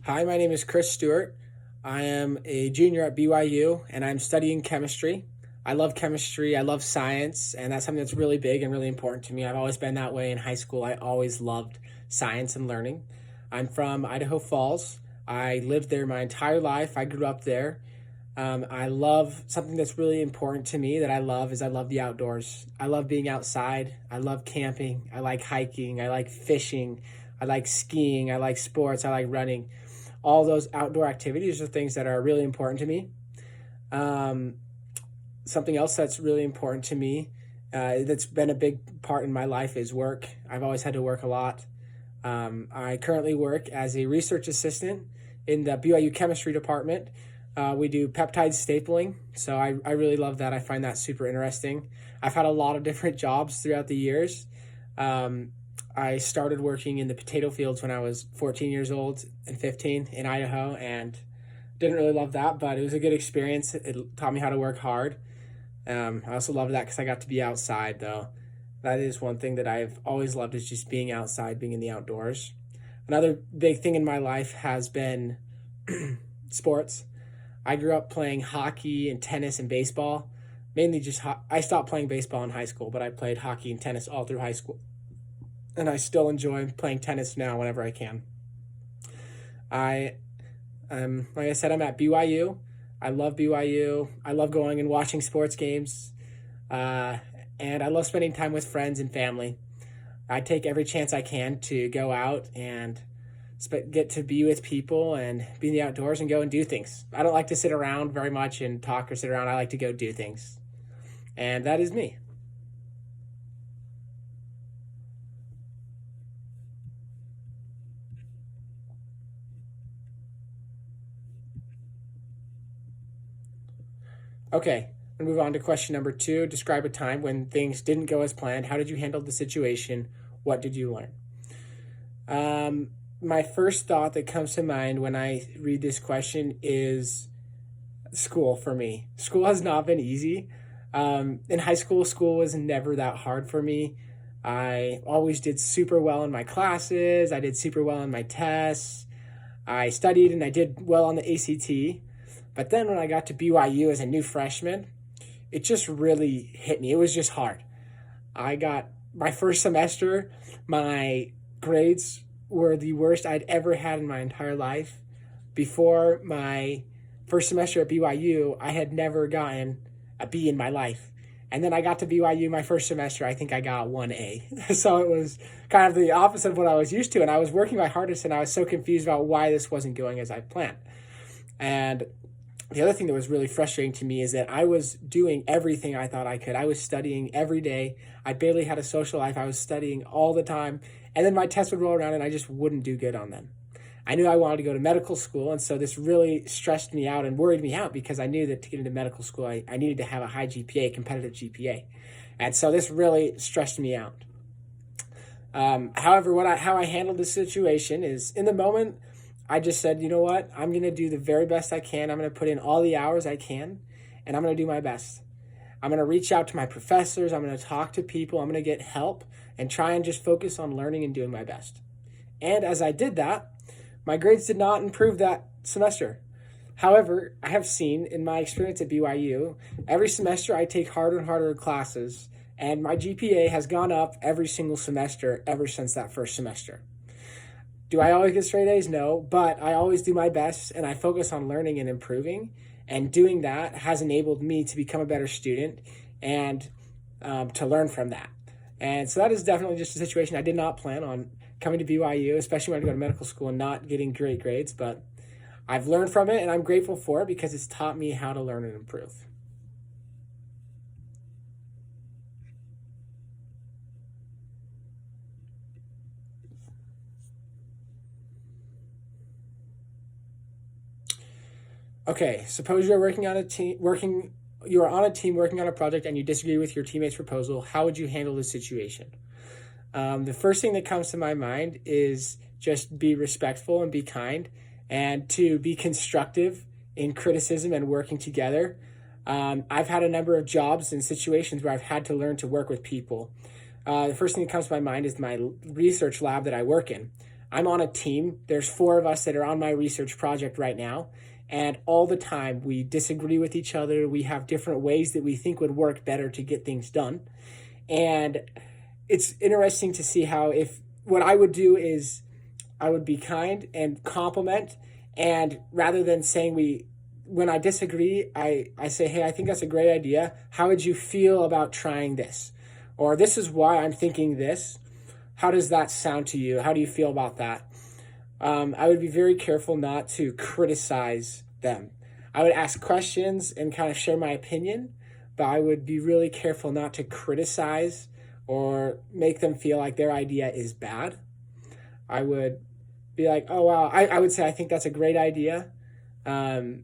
Hi, my name is Chris Stewart. I am a junior at BYU and I'm studying chemistry. I love chemistry, I love science, and that's something that's really big and really important to me. I've always been that way in high school. I always loved science and learning. I'm from Idaho Falls. I lived there my entire life. I grew up there. I love something that's really important to me that I love the outdoors. I love being outside. I love camping. I like hiking. I like fishing. I like skiing. I like sports. I like running. All those outdoor activities are things that are really important to me. Um, Something else that's really important to me, that's been a big part in my life, is work. I've always had to work a lot. I currently work as a research assistant in the BYU chemistry department. We do peptide stapling, so I really love that. I find that super interesting. I've had a lot of different jobs throughout the years. Um, I started working in the potato fields when I was 14 years old and 15 in Idaho, and didn't really love that, but it was a good experience. It taught me how to work hard. I also loved that because I got to be outside, though. That is one thing that I've always loved, is just being outside, being in the outdoors. Another big thing in my life has been sports. I grew up playing hockey and tennis and baseball. Mainly just I stopped playing baseball in high school, but I played hockey and tennis all through high school. And I still enjoy playing tennis now whenever I can. I like I said, I'm at BYU. I love BYU. I love going and watching sports games. Uh, and I love spending time with friends and family. I take every chance I can to go out and get to be with people and be in the outdoors and go and do things. I don't like to sit around very much and talk or sit around. I like to go do things. And that is me. Okay, we'll move on to question number 2. Describe a time when things didn't go as planned. How did you handle the situation? What did you learn? My first thought that comes to mind when I read this question is school for me. School has not been easy. In high school, school was never that hard for me. I always did super well in my classes. I did super well in my tests. I studied and I did well on the ACT. But then when I got to BYU as a new freshman, it just really hit me. It was just hard. I got my first semester, my grades were the worst I'd ever had in my entire life. Before my first semester at BYU, I had never gotten a B in my life. And then I got to BYU my first semester, I think I got 1A. So it was kind of the opposite of what I was used to. And I was working my hardest and I was so confused about why this wasn't going as I planned. And the other thing that was really frustrating to me is that I was doing everything I thought I could. I was studying every day. I barely had a social life. I was studying all the time. And then my tests would roll around and I just wouldn't do good on them. I knew I wanted to go to medical school, and so this really stressed me out and worried me out because I knew that to get into medical school, I needed to have a high GPA, competitive GPA. And so this really stressed me out. However, how I handled the situation is, in the moment, I just said, you know what? I'm going to do the very best I can. I'm going to put in all the hours I can, and I'm going to do my best. I'm going to reach out to my professors. I'm going to talk to people. I'm going to get help and try and just focus on learning and doing my best. And as I did that, my grades did not improve that semester. However, I have seen in my experience at BYU, every semester I take harder and harder classes, and my GPA has gone up every single semester ever since that first semester. Do I always get straight A's? No, but I always do my best and I focus on learning and improving. And doing that has enabled me to become a better student and to learn from that. And so that is definitely just a situation I did not plan on coming to BYU, especially when I go to medical school and not getting great grades. But I've learned from it and I'm grateful for it because it's taught me how to learn and improve. Okay, suppose you're you are on a team working on a project and you disagree with your teammate's proposal. How would you handle the situation? The first thing that comes to my mind is just be respectful and be kind and to be constructive in criticism and working together. I've had a number of jobs and situations where I've had to learn to work with people. The first thing that comes to my mind is my research lab that I work in. I'm on a team. There's 4 of us that are on my research project right now. And all the time we disagree with each other. We have different ways that we think would work better to get things done. And it's interesting to see how, if what I would do is I would be kind and compliment. And rather than saying when I disagree, I say, hey, I think that's a great idea. How would you feel about trying this? Or this is why I'm thinking this. How does that sound to you? How do you feel about that? I would be very careful not to criticize them. I would ask questions and kind of share my opinion, but I would be really careful not to criticize or make them feel like their idea is bad. I would be like, oh, wow, I would say, I think that's a great idea. Here,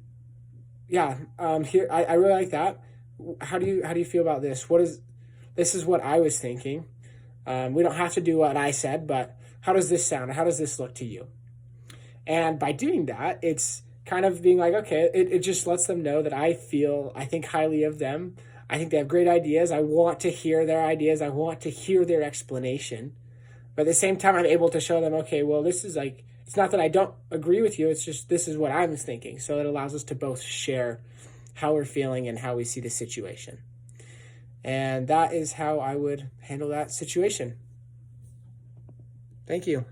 I really like that. How do you feel about this? This is what I was thinking. We don't have to do what I said, but how does this sound? How does this look to you? And by doing that, it's kind of being like, okay, it just lets them know that I think highly of them. I think they have great ideas. I want to hear their ideas. I want to hear their explanation. But at the same time, I'm able to show them, okay, well, this is like, it's not that I don't agree with you. It's just, this is what I'm thinking. So it allows us to both share how we're feeling and how we see the situation. And that is how I would handle that situation. Thank you.